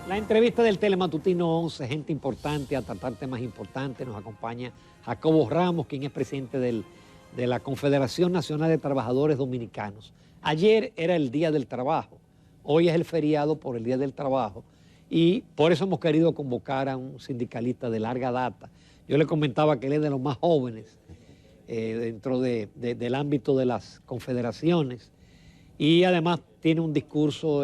La entrevista del Telematutino 11, gente importante a tratar temas importantes. Nos acompaña Jacobo Ramos, quien es presidente de la Confederación Nacional de Trabajadores Dominicanos. Ayer era el Día del Trabajo, hoy es el feriado por el Día del Trabajo y por eso hemos querido convocar a un sindicalista de larga data. Yo le comentaba que él es de los más jóvenes dentro del ámbito de las confederaciones y además tiene un discurso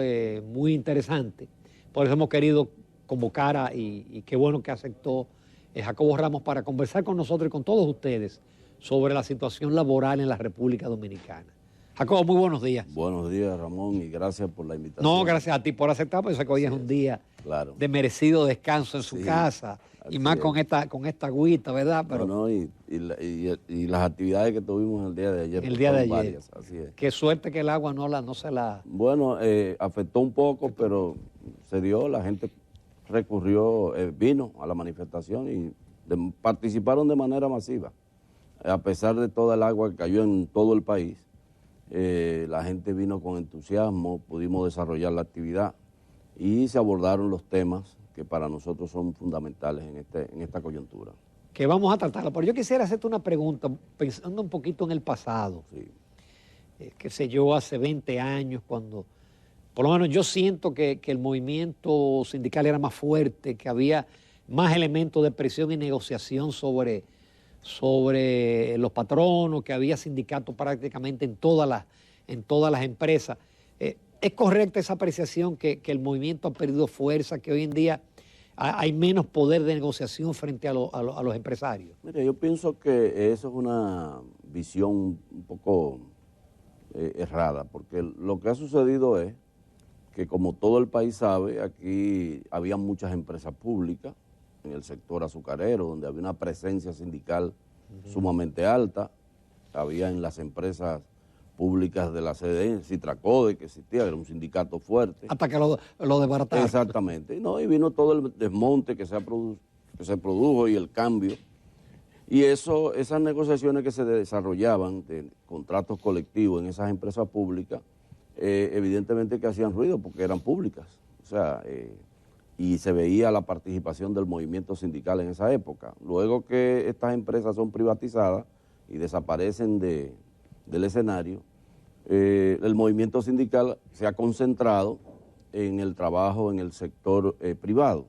muy interesante. Por eso hemos querido convocar y qué bueno que aceptó Jacobo Ramos para conversar con nosotros y con todos ustedes sobre la situación laboral en la República Dominicana. Jacobo, muy buenos días. Buenos días, Ramón, y gracias por la invitación. No, gracias a ti por aceptar, porque sé que hoy es un día de merecido descanso en su casa, y más con esta agüita, ¿verdad? Pero, y las actividades que tuvimos el día de ayer. El día de ayer. Varias, así es. Qué suerte que el agua no se la... Bueno, afectó un poco, pero se dio, la gente recurrió, vino a la manifestación y participaron de manera masiva. A pesar de toda el agua que cayó en todo el país, la gente vino con entusiasmo, pudimos desarrollar la actividad y se abordaron los temas que para nosotros son fundamentales en esta coyuntura. Que vamos a tratarlo, pero yo quisiera hacerte una pregunta, pensando un poquito en el pasado. Sí. Qué sé yo, hace 20 años, cuando, por lo menos yo siento que el movimiento sindical era más fuerte, que había más elementos de presión y negociación sobre los patronos, que había sindicatos prácticamente en todas las empresas. ¿Es correcta esa apreciación que el movimiento ha perdido fuerza, que hoy en día hay menos poder de negociación frente a los empresarios? Mire, yo pienso que eso es una visión un poco errada, porque lo que ha sucedido es que, como todo el país sabe, aquí había muchas empresas públicas en el sector azucarero, donde había una presencia sindical sumamente alta. Había en las empresas públicas de la CDE, Citracode, que existía, era un sindicato fuerte. Hasta que lo desbarataron. Exactamente. ¿No? Y vino todo el desmonte que se produjo y el cambio. Y esas negociaciones que se desarrollaban de contratos colectivos en esas empresas públicas, evidentemente que hacían ruido porque eran públicas. O sea, y se veía la participación del movimiento sindical en esa época. Luego que estas empresas son privatizadas y desaparecen del escenario, el movimiento sindical se ha concentrado en el trabajo en el sector privado,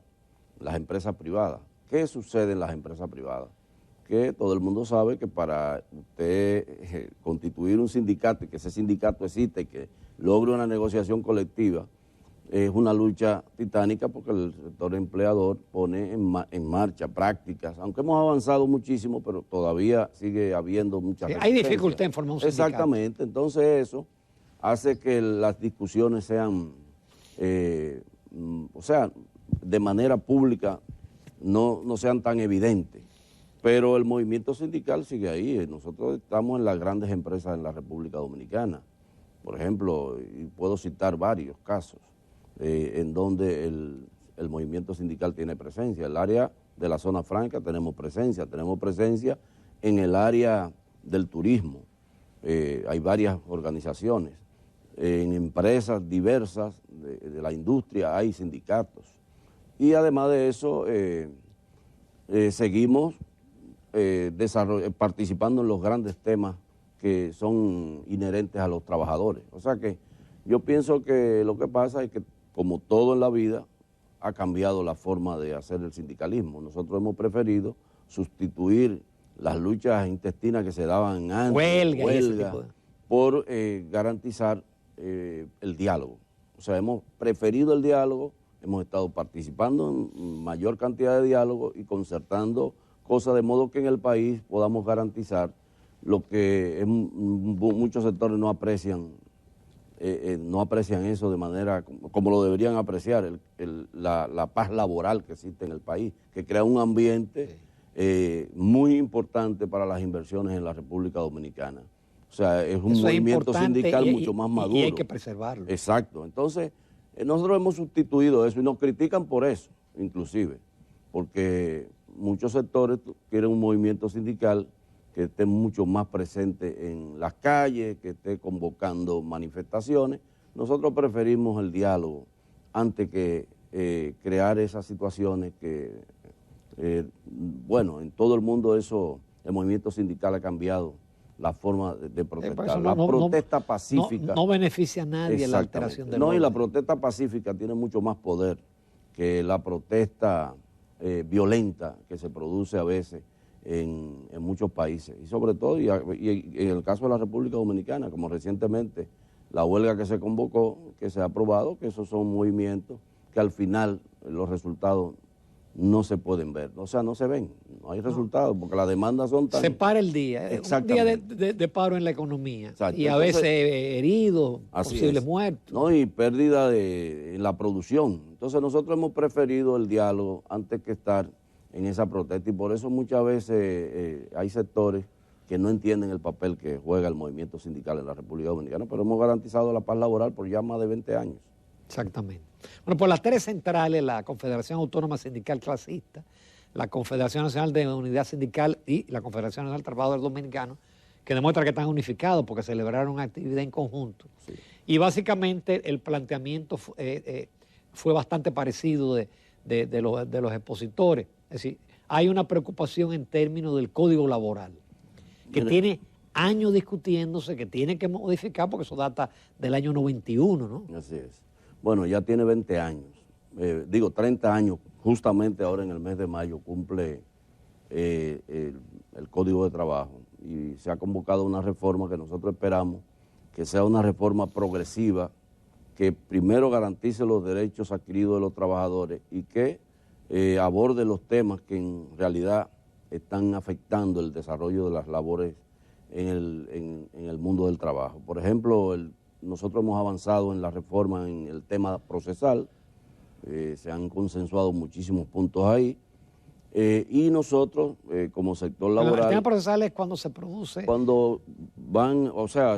las empresas privadas. ¿Qué sucede en las empresas privadas? Que todo el mundo sabe que para usted constituir un sindicato y que ese sindicato existe y que logre una negociación colectiva, es una lucha titánica, porque el sector empleador pone en marcha prácticas, aunque hemos avanzado muchísimo, pero todavía sigue habiendo muchas hay dificultad en formar un sindicato. Exactamente, entonces eso hace que las discusiones sean, o sea, de manera pública no sean tan evidentes, pero el movimiento sindical sigue ahí. Nosotros estamos en las grandes empresas en la República Dominicana, por ejemplo, y puedo citar varios casos, en donde el movimiento sindical tiene presencia. El área de la zona franca tenemos presencia en el área del turismo, hay varias organizaciones, en empresas diversas de la industria hay sindicatos, y además de eso seguimos participando en los grandes temas que son inherentes a los trabajadores. O sea que yo pienso que lo que pasa es que, como todo en la vida, ha cambiado la forma de hacer el sindicalismo. Nosotros hemos preferido sustituir las luchas intestinas que se daban antes, huelga, por garantizar el diálogo. O sea, hemos preferido el diálogo, hemos estado participando en mayor cantidad de diálogo y concertando cosas de modo que en el país podamos garantizar lo que muchos sectores no aprecian eso de manera como lo deberían apreciar, la paz laboral que existe en el país, que crea un ambiente muy importante para las inversiones en la República Dominicana. O sea, es un movimiento sindical mucho más maduro. Y hay que preservarlo. Exacto. Entonces, nosotros hemos sustituido eso y nos critican por eso, inclusive, porque muchos sectores quieren un movimiento sindical que esté mucho más presente en las calles, que esté convocando manifestaciones. Nosotros preferimos el diálogo antes que crear esas situaciones que, bueno, en todo el mundo eso, el movimiento sindical ha cambiado la forma de protestar. La protesta pacífica. No beneficia a nadie la alteración del orden. Y la protesta pacífica tiene mucho más poder que la protesta violenta que se produce a veces en muchos países. Y sobre todo, y en el caso de la República Dominicana, como recientemente la huelga que se convocó, que se ha aprobado, que esos son movimientos que al final los resultados no se pueden ver, o sea, no se ven, no hay resultados, porque las demandas son tan... Se para el día, un día de paro en la economía. Exacto. Y a veces heridos, posibles muertos. No, y pérdida en la producción. Entonces nosotros hemos preferido el diálogo antes que estar en esa protesta, y por eso muchas veces hay sectores que no entienden el papel que juega el movimiento sindical en la República Dominicana, pero hemos garantizado la paz laboral por ya más de 20 años. Exactamente. Bueno, pues las tres centrales, la Confederación Autónoma Sindical Clasista, la Confederación Nacional de Unidad Sindical y la Confederación Nacional de Trabajadores Dominicanos, que demuestra que están unificados porque celebraron una actividad en conjunto. Sí. Y básicamente el planteamiento fue bastante parecido de los expositores. Es decir, hay una preocupación en términos del Código Laboral, que tiene años discutiéndose, que tiene que modificar porque eso data del año 91, ¿no? Así es. Bueno, ya tiene 20 años, 30 años, justamente ahora en el mes de mayo cumple el Código de Trabajo y se ha convocado una reforma que nosotros esperamos que sea una reforma progresiva, que primero garantice los derechos adquiridos de los trabajadores y que aborde los temas que en realidad están afectando el desarrollo de las labores en el mundo del trabajo. Por ejemplo, nosotros hemos avanzado en la reforma en el tema procesal, se han consensuado muchísimos puntos ahí, y nosotros como sector laboral... El tema procesal es cuando se produce... Cuando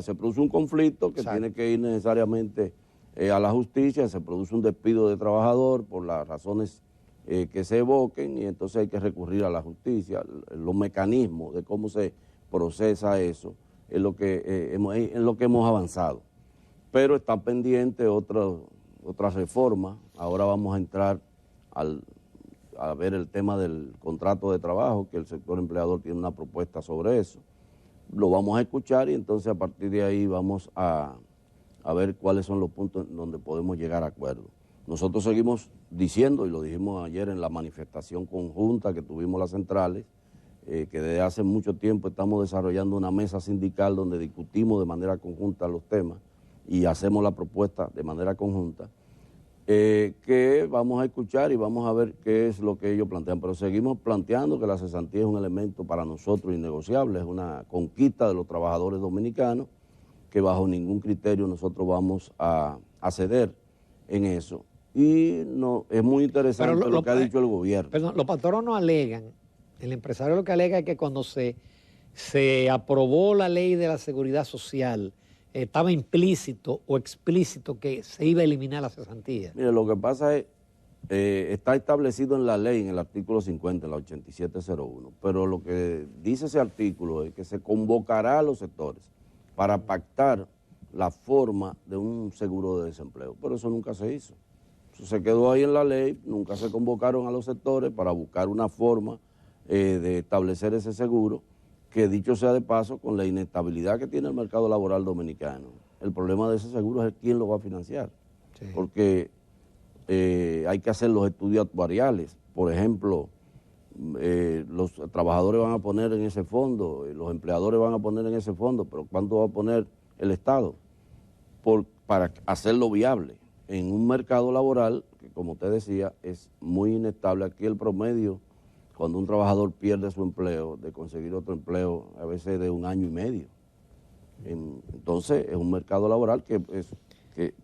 se produce un conflicto que tiene que ir necesariamente a la justicia, se produce un despido de trabajador por las razones que se evoquen y entonces hay que recurrir a la justicia. Los mecanismos de cómo se procesa eso es lo que hemos avanzado. Pero está pendiente otra reforma. Ahora vamos a entrar a ver el tema del contrato de trabajo, que el sector empleador tiene una propuesta sobre eso. Lo vamos a escuchar y entonces a partir de ahí vamos a ver cuáles son los puntos donde podemos llegar a acuerdo. Nosotros seguimos diciendo, y lo dijimos ayer en la manifestación conjunta que tuvimos las centrales, que desde hace mucho tiempo estamos desarrollando una mesa sindical donde discutimos de manera conjunta los temas y hacemos la propuesta de manera conjunta, que vamos a escuchar y vamos a ver qué es lo que ellos plantean. Pero seguimos planteando que la cesantía es un elemento para nosotros innegociable, es una conquista de los trabajadores dominicanos, que bajo ningún criterio nosotros vamos a ceder en eso. Y no es muy interesante lo que ha dicho el gobierno. Perdón, los patronos alegan, el empresario lo que alega es que cuando se aprobó la ley de la seguridad social, estaba implícito o explícito que se iba a eliminar la cesantía. Mire, lo que pasa es, está establecido en la ley, en el artículo 50, en la 8701, pero lo que dice ese artículo es que se convocará a los sectores para pactar la forma de un seguro de desempleo, pero eso nunca se hizo. Eso se quedó ahí en la ley, nunca se convocaron a los sectores para buscar una forma de establecer ese seguro, que dicho sea de paso, con la inestabilidad que tiene el mercado laboral dominicano, el problema de ese seguro es quién lo va a financiar, sí. Porque hay que hacer los estudios actuariales. Por ejemplo, los trabajadores van a poner en ese fondo, los empleadores van a poner en ese fondo, pero ¿cuánto va a poner el Estado para hacerlo viable en un mercado laboral que, como usted decía, es muy inestable? Aquí el promedio, cuando un trabajador pierde su empleo, de conseguir otro empleo, a veces de 1 año y medio. Entonces, es un mercado laboral que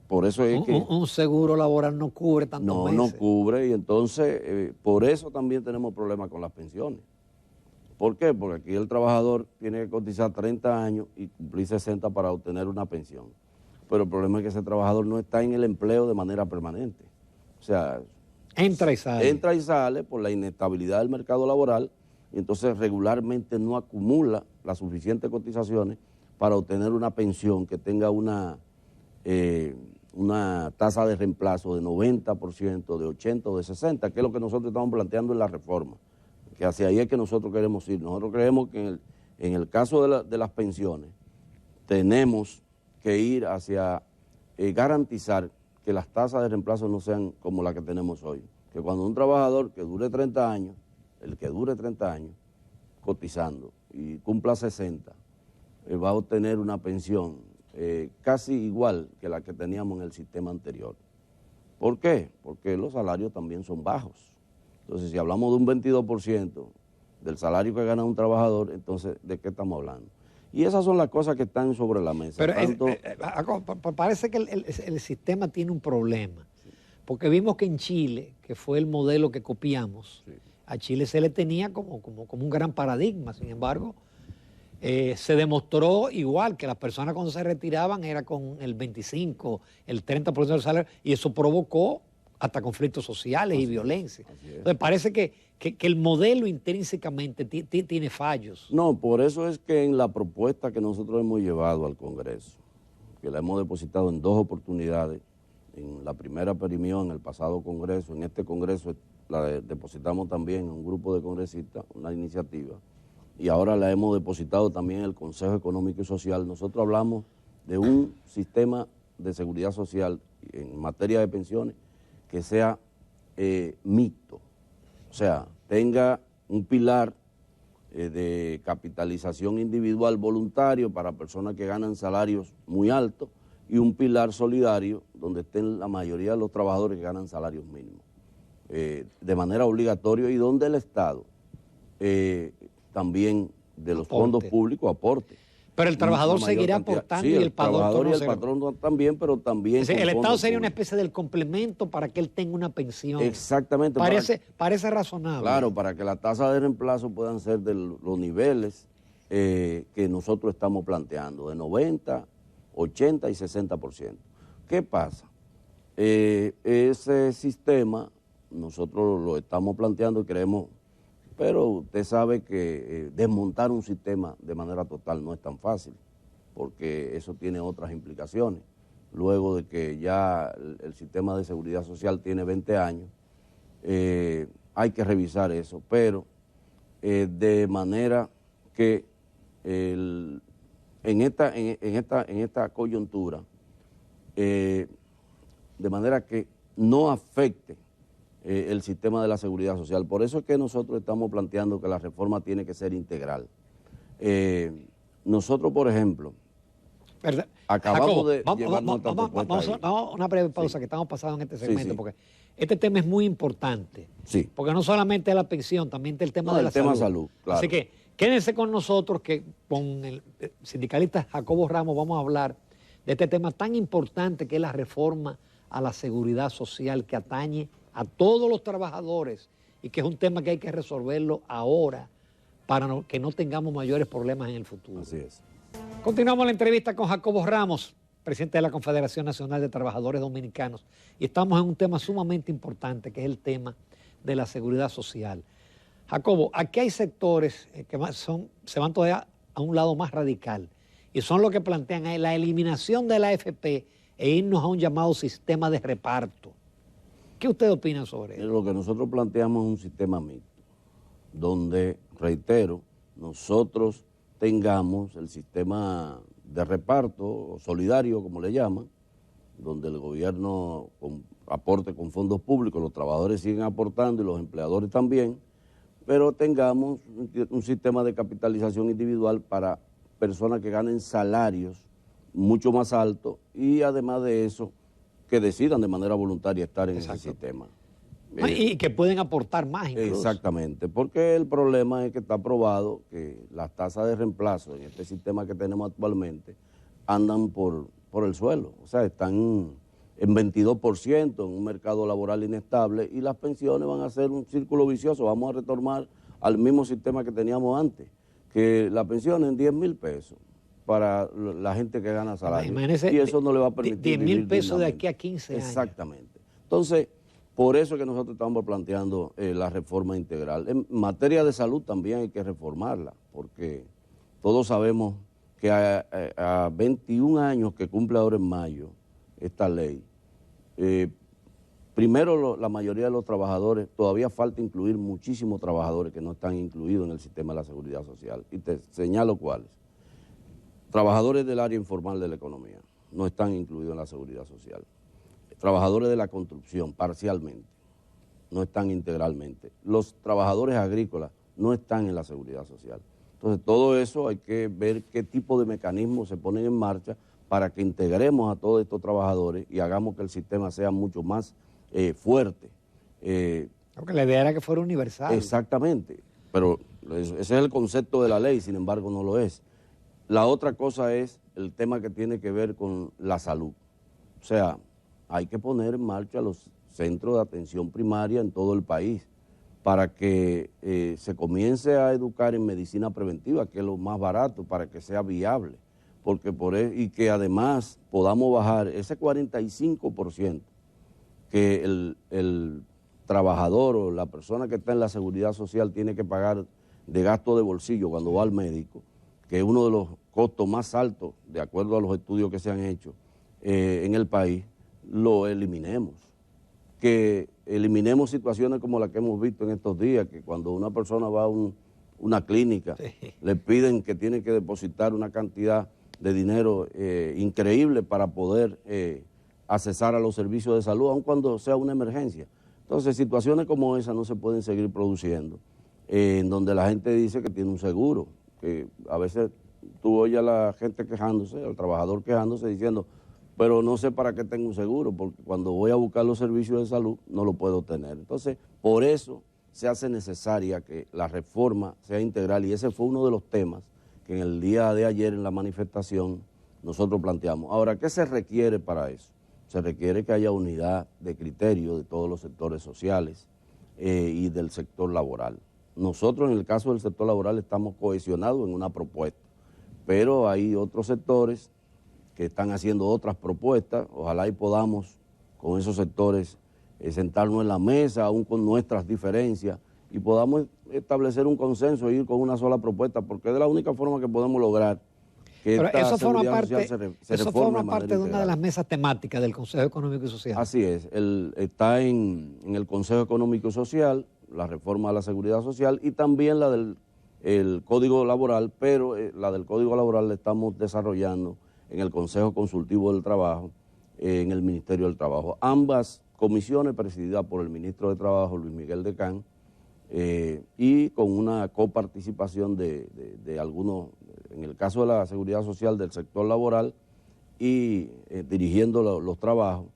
por eso es que... Un seguro laboral no cubre tantos meses. No cubre, y entonces, por eso también tenemos problemas con las pensiones. ¿Por qué? Porque aquí el trabajador tiene que cotizar 30 años y cumplir 60 para obtener una pensión. Pero el problema es que ese trabajador no está en el empleo de manera permanente. O sea... Entra y sale. Entra y sale por la inestabilidad del mercado laboral y entonces regularmente no acumula las suficientes cotizaciones para obtener una pensión que tenga una una tasa de reemplazo de 90%, de 80% o de 60%, que es lo que nosotros estamos planteando en la reforma, que hacia ahí es que nosotros queremos ir. Nosotros creemos que en el caso de las pensiones tenemos que ir hacia garantizar que las tasas de reemplazo no sean como las que tenemos hoy, que cuando un trabajador que dure 30 años, el que dure 30 años cotizando y cumpla 60, va a obtener una pensión casi igual que la que teníamos en el sistema anterior. ¿Por qué? Porque los salarios también son bajos. Entonces, si hablamos de un 22% del salario que gana un trabajador, entonces, ¿de qué estamos hablando? Y esas son las cosas que están sobre la mesa. Pero parece que el sistema tiene un problema, porque vimos que en Chile, que fue el modelo que copiamos, sí, a Chile se le tenía como un gran paradigma. Sin embargo, se demostró igual que las personas cuando se retiraban era con el 25, el 30% del salario, y eso provocó hasta conflictos sociales y violencia. Entonces parece que el modelo intrínsecamente tiene fallos. No, por eso es que en la propuesta que nosotros hemos llevado al Congreso, que la hemos depositado en 2 oportunidades, en la primera perimió en el pasado Congreso, en este Congreso la depositamos también a un grupo de congresistas, una iniciativa, y ahora la hemos depositado también en el Consejo Económico y Social. Nosotros hablamos de un sistema de seguridad social en materia de pensiones que sea mixto, o sea, tenga un pilar de capitalización individual voluntario para personas que ganan salarios muy altos y un pilar solidario donde estén la mayoría de los trabajadores que ganan salarios mínimos, de manera obligatoria, y donde el Estado también de los fondos públicos aporte. Pero el trabajador seguirá aportando, sí, y el trabajador y el patrón también, pero también... Es decir, el Estado sería una especie del complemento para que él tenga una pensión. Exactamente. Parece razonable. Claro, para que la tasa de reemplazo puedan ser de los niveles que nosotros estamos planteando, de 90, 80 y 60%. ¿Qué pasa? Ese sistema nosotros lo estamos planteando y creemos... Pero usted sabe que desmontar un sistema de manera total no es tan fácil, porque eso tiene otras implicaciones. Luego de que ya el sistema de seguridad social tiene 20 años, hay que revisar eso, pero de manera que en esta coyuntura, de manera que no afecte el sistema de la seguridad social. Por eso es que nosotros estamos planteando que la reforma tiene que ser integral. Nosotros, por ejemplo, acabamos de llevar nuestra propuesta. Vamos a una breve pausa, sí, que estamos pasando en este segmento, sí, porque este tema es muy importante. Sí. Porque no solamente es la pensión, también está el tema de la salud. Claro. Así que quédense con nosotros, que con el sindicalista Jacobo Ramos vamos a hablar de este tema tan importante que es la reforma a la seguridad social, que atañe a todos los trabajadores y que es un tema que hay que resolverlo ahora para que no tengamos mayores problemas en el futuro. Así es. Continuamos la entrevista con Jacobo Ramos, presidente de la Confederación Nacional de Trabajadores Dominicanos, y estamos en un tema sumamente importante, que es el tema de la seguridad social. Jacobo, aquí hay sectores que se van todavía a un lado más radical, y son los que plantean la eliminación de la AFP e irnos a un llamado sistema de reparto. ¿Qué usted opina sobre eso? Lo que nosotros planteamos es un sistema mixto, donde, reitero, nosotros tengamos el sistema de reparto solidario, como le llaman, donde el gobierno aporte con fondos públicos, los trabajadores siguen aportando y los empleadores también, pero tengamos un sistema de capitalización individual para personas que ganen salarios mucho más altos y además de eso, que decidan de manera voluntaria estar en ese sistema. Y que pueden aportar más incluso. Exactamente, porque el problema es que está probado que las tasas de reemplazo en este sistema que tenemos actualmente andan por el suelo, o sea, están en 22% en un mercado laboral inestable y las pensiones van a ser un círculo vicioso, vamos a retornar al mismo sistema que teníamos antes, que la pensión en 10,000 pesos para la gente que gana salario. Imagínese, y eso no le va a permitir 10,000 pesos de aquí a 15 años. Exactamente. Entonces, por eso es que nosotros estamos planteando la reforma integral. En materia de salud también hay que reformarla, porque todos sabemos que a 21 años que cumple ahora en mayo, esta ley, primero la mayoría de los trabajadores, todavía falta incluir muchísimos trabajadores que no están incluidos en el sistema de la seguridad social. Y te señalo cuáles. Trabajadores del área informal de la economía no están incluidos en la seguridad social. Trabajadores de la construcción, parcialmente, no están integralmente. Los trabajadores agrícolas no están en la seguridad social. Entonces, todo eso hay que ver qué tipo de mecanismos se ponen en marcha para que integremos a todos estos trabajadores y hagamos que el sistema sea mucho más fuerte. Porque la idea era que fuera universal. Exactamente, pero ese es el concepto de la ley, sin embargo no lo es. La otra cosa es el tema que tiene que ver con la salud. O sea, hay que poner en marcha los centros de atención primaria en todo el país para que se comience a educar en medicina preventiva, que es lo más barato, para que sea viable, porque y que además podamos bajar ese 45% que el trabajador o la persona que está en la seguridad social tiene que pagar de gasto de bolsillo cuando va al médico, que es uno de los costos más altos, de acuerdo a los estudios que se han hecho en el país, lo eliminemos. Que eliminemos situaciones como la que hemos visto en estos días, que cuando una persona va a una clínica, le piden que tiene que depositar una cantidad de dinero increíble para poder accesar a los servicios de salud, aun cuando sea una emergencia. Entonces, situaciones como esa no se pueden seguir produciendo, en donde la gente dice que tiene un seguro, que a veces tú oyes a la gente quejándose, al trabajador quejándose, diciendo, pero no sé para qué tengo un seguro, porque cuando voy a buscar los servicios de salud no lo puedo tener. Entonces, por eso se hace necesaria que la reforma sea integral, y ese fue uno de los temas que en el día de ayer en la manifestación nosotros planteamos. Ahora, ¿qué se requiere para eso? Se requiere que haya unidad de criterio de todos los sectores sociales y del sector laboral. Nosotros en el caso del sector laboral estamos cohesionados en una propuesta, pero hay otros sectores que están haciendo otras propuestas. Ojalá y podamos con esos sectores sentarnos en la mesa, aún con nuestras diferencias, y podamos establecer un consenso e ir con una sola propuesta, porque es de la única forma que podemos lograr que pero esta eso forma seguridad parte, social se eso reforme forma parte de una de integral. las mesas temáticas del Consejo Económico y Social. Así es, está en el Consejo Económico y Social, la reforma de la seguridad social y también la del Código Laboral, pero la del Código Laboral la estamos desarrollando en el Consejo Consultivo del Trabajo, en el Ministerio del Trabajo. Ambas comisiones presididas por el Ministro de Trabajo, Luis Miguel Decán, y con una coparticipación de algunos, en el caso de la seguridad social, del sector laboral y dirigiendo los trabajos,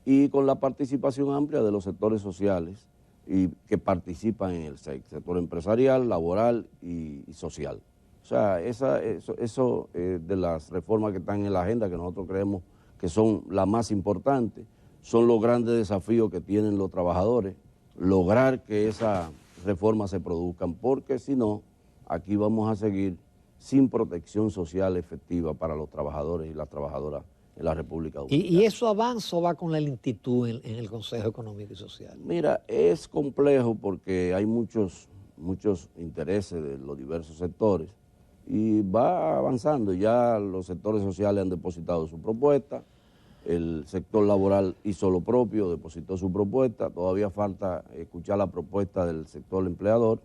y con la participación amplia de los sectores sociales y que participan en el sector empresarial, laboral y social. O sea, eso de las reformas que están en la agenda, que nosotros creemos que son las más importantes, son los grandes desafíos que tienen los trabajadores, lograr que esas reformas se produzcan, porque si no, aquí vamos a seguir sin protección social efectiva para los trabajadores y las trabajadoras en la República Dominicana. ¿Y eso avanza o va con la lentitud en el Consejo Económico y Social? Mira, es complejo porque hay muchos intereses de los diversos sectores y va avanzando. Ya los sectores sociales han depositado su propuesta, el sector laboral hizo lo propio, depositó su propuesta, todavía falta escuchar la propuesta del sector empleador,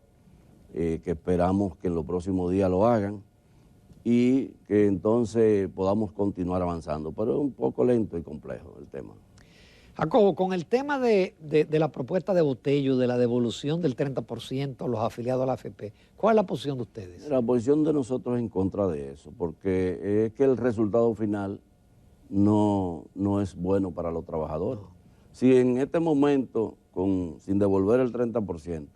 que esperamos que en los próximos días lo hagan y que entonces podamos continuar avanzando, pero es un poco lento y complejo el tema. Jacobo, con el tema de la propuesta de Botello, de la devolución del 30% a los afiliados a la AFP, ¿cuál es la posición de ustedes? La posición de nosotros es en contra de eso, porque es que el resultado final no es bueno para los trabajadores. No. Si en este momento, sin devolver el 30%,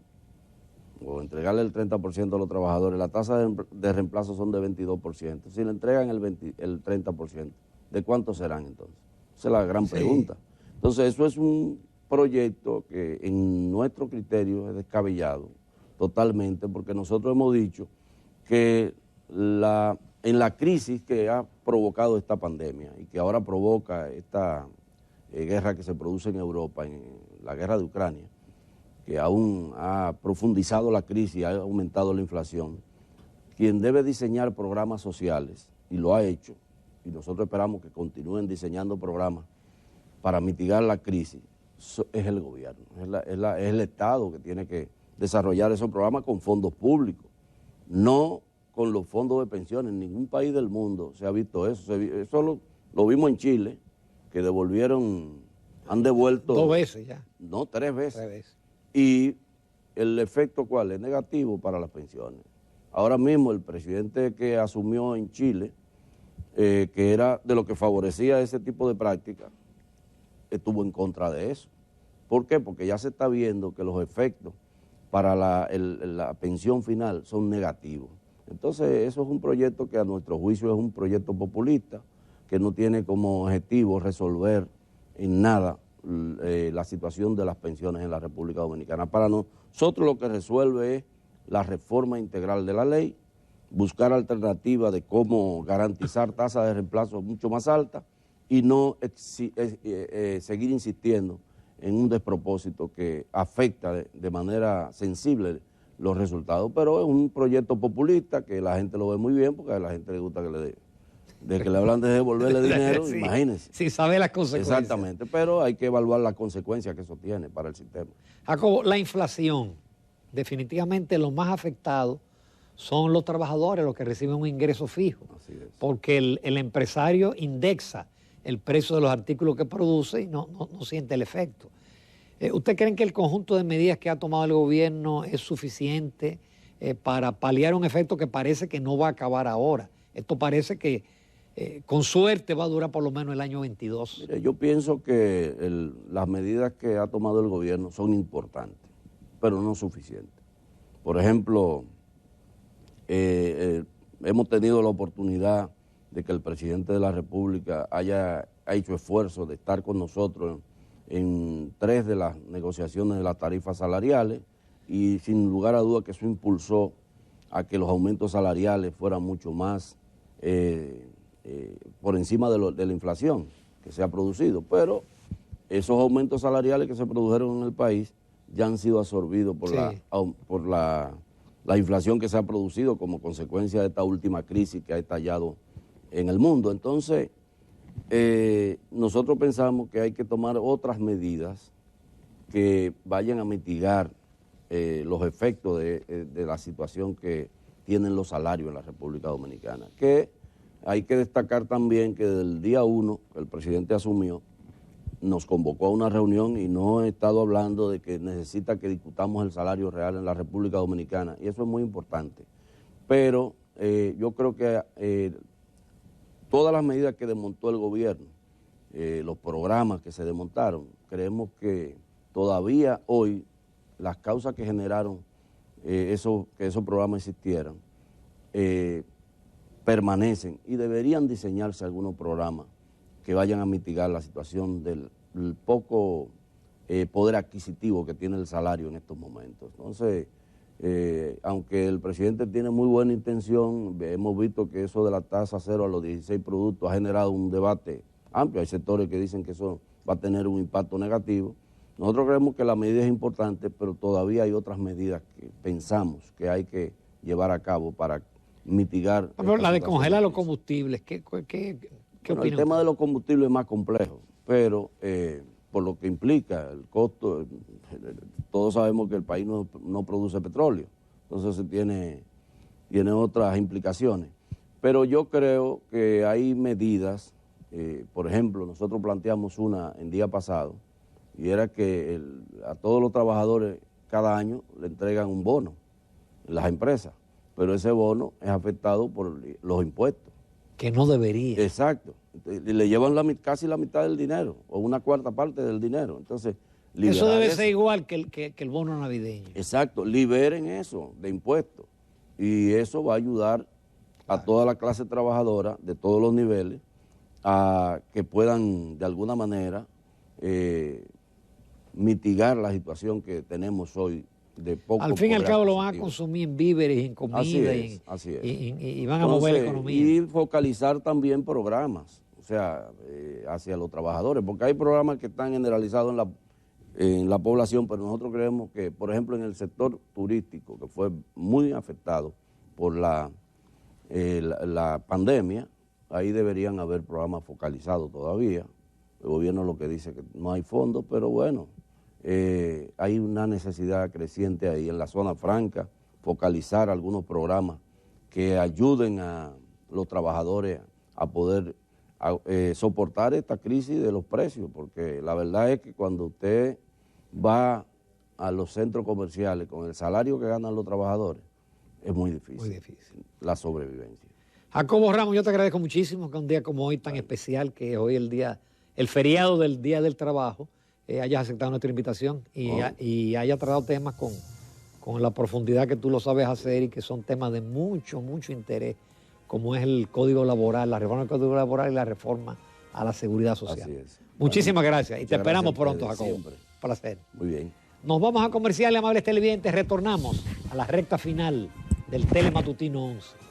o entregarle el 30% a los trabajadores, la tasa de reemplazo son de 22%. Si le entregan el 30%, ¿de cuánto serán entonces? Esa es la gran pregunta. Entonces, eso es un proyecto que en nuestro criterio es descabellado totalmente, porque nosotros hemos dicho que en la crisis que ha provocado esta pandemia y que ahora provoca esta guerra que se produce en Europa, en la guerra de Ucrania, que aún ha profundizado la crisis, ha aumentado la inflación, quien debe diseñar programas sociales, y lo ha hecho, y nosotros esperamos que continúen diseñando programas para mitigar la crisis es el gobierno, es el Estado que tiene que desarrollar esos programas con fondos públicos, no con los fondos de pensiones. En ningún país del mundo se ha visto eso. Eso lo vimos en Chile, que han devuelto... 2 veces ya. No, 3 veces. 3 veces. Y el efecto, ¿cuál? Es negativo para las pensiones. Ahora mismo el presidente que asumió en Chile, que era de lo que favorecía ese tipo de prácticas, estuvo en contra de eso. ¿Por qué? Porque ya se está viendo que los efectos para la pensión final son negativos. Entonces eso es un proyecto que a nuestro juicio es un proyecto populista, que no tiene como objetivo resolver en nada la situación de las pensiones en la República Dominicana. Para nosotros lo que resuelve es la reforma integral de la ley, buscar alternativas de cómo garantizar tasas de reemplazo mucho más altas y no seguir insistiendo en un despropósito que afecta de manera sensible los resultados. Pero es un proyecto populista que la gente lo ve muy bien porque a la gente le gusta de que le hablan de devolverle dinero, sí, imagínense. Sí, sabe las consecuencias. Exactamente, pero hay que evaluar las consecuencias que eso tiene para el sistema. Jacobo, la inflación, definitivamente los más afectados son los trabajadores, los que reciben un ingreso fijo. Así es. Porque el empresario indexa el precio de los artículos que produce y no siente el efecto. ¿Usted cree que el conjunto de medidas que ha tomado el gobierno es suficiente para paliar un efecto que parece que no va a acabar ahora? Esto parece que con suerte va a durar por lo menos el año 22. Mire, yo pienso que las medidas que ha tomado el gobierno son importantes, pero no suficientes. Por ejemplo, hemos tenido la oportunidad de que el presidente de la República haya hecho esfuerzo de estar con nosotros en 3 de las negociaciones de las tarifas salariales y sin lugar a duda que eso impulsó a que los aumentos salariales fueran mucho más por encima de la inflación que se ha producido. Pero esos aumentos salariales que se produjeron en el país ya han sido absorbidos por la inflación que se ha producido como consecuencia de esta última crisis que ha estallado en el mundo. Entonces, nosotros pensamos que hay que tomar otras medidas que vayan a mitigar los efectos de la situación que tienen los salarios en la República Dominicana. Que hay que destacar también que desde el día 1 que el presidente asumió, nos convocó a una reunión y no he estado hablando de que necesita que discutamos el salario real en la República Dominicana, y eso es muy importante. Pero yo creo que todas las medidas que desmontó el gobierno, los programas que se desmontaron, creemos que todavía hoy las causas que generaron que esos programas existieran permanecen y deberían diseñarse algunos programas que vayan a mitigar la situación del poco poder adquisitivo que tiene el salario en estos momentos. Entonces, aunque el presidente tiene muy buena intención, hemos visto que eso de la tasa cero a los 16 productos ha generado un debate amplio. Hay sectores que dicen que eso va a tener un impacto negativo. Nosotros creemos que la medida es importante, pero todavía hay otras medidas que pensamos que hay que llevar a cabo para mitigar. Pero la de congelar los combustibles, ¿qué bueno, el opina tema usted? de los combustibles es más complejo, pero por lo que implica el costo, todos sabemos que el país no produce petróleo, entonces se tiene otras implicaciones. Pero yo creo que hay medidas, por ejemplo, nosotros planteamos una el día pasado, y era que a todos los trabajadores cada año le entregan un bono en las empresas, pero ese bono es afectado por los impuestos. Que no debería. Exacto. Y le llevan casi la mitad del dinero, o una cuarta parte del dinero. Entonces, Eso debe ser igual que el bono navideño. Exacto, liberen eso de impuestos. Y eso va a ayudar a toda la clase trabajadora de todos los niveles a que puedan de alguna manera mitigar la situación que tenemos hoy de poco. Al fin y al poder cabo lo van a adquisitivo. consumir en víveres y en comida Así es. y van a mover la economía. Y focalizar también programas, o sea, hacia los trabajadores, porque hay programas que están generalizados en la población, pero nosotros creemos que, por ejemplo, en el sector turístico, que fue muy afectado por la pandemia, ahí deberían haber programas focalizados todavía, El gobierno lo que dice que no hay fondos, pero bueno, hay una necesidad creciente ahí en la zona franca, focalizar algunos programas que ayuden a los trabajadores a poder soportar esta crisis de los precios, porque la verdad es que cuando usted va a los centros comerciales con el salario que ganan los trabajadores, es muy difícil la sobrevivencia. Jacobo Ramos, yo te agradezco muchísimo que un día como hoy tan especial, que hoy el feriado del Día del Trabajo, hayas aceptado nuestra invitación y hayas tratado temas con la profundidad que tú lo sabes hacer y que son temas de mucho, mucho interés, como es el Código Laboral, la reforma del Código Laboral y la reforma a la seguridad social. Así es. Muchísimas gracias y te esperamos pronto, Jacobo. Siempre. Placer. Muy bien. Nos vamos a comerciales, amables televidentes, retornamos a la recta final del Telematutino 11.